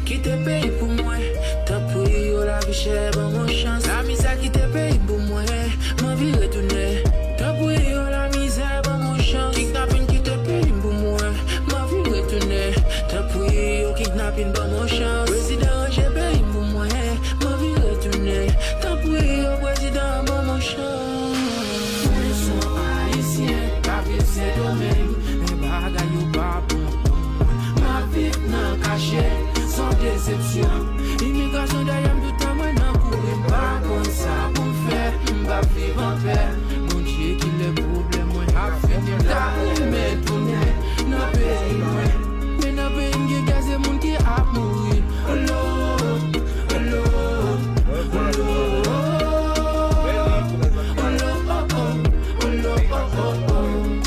qui te paye pour moi. Tant pour yo la vie chère, bon mon chance. La misère qui te paye pour moi, ma vie retourner. Tant pour yo la misère, bon mon chance. Kidnapping qui te paye pour moi, ma vie retourner. Tant pour yo kidnapping, bon mon chance. Président, j'ai payé pour moi, ma vie retourner. Tant pour yo président, bon mon chance. Nous sommes haïtiens, la vie c'est domaine. Mais bagaille ou pas bon. Ma vie n'a caché, sans déception.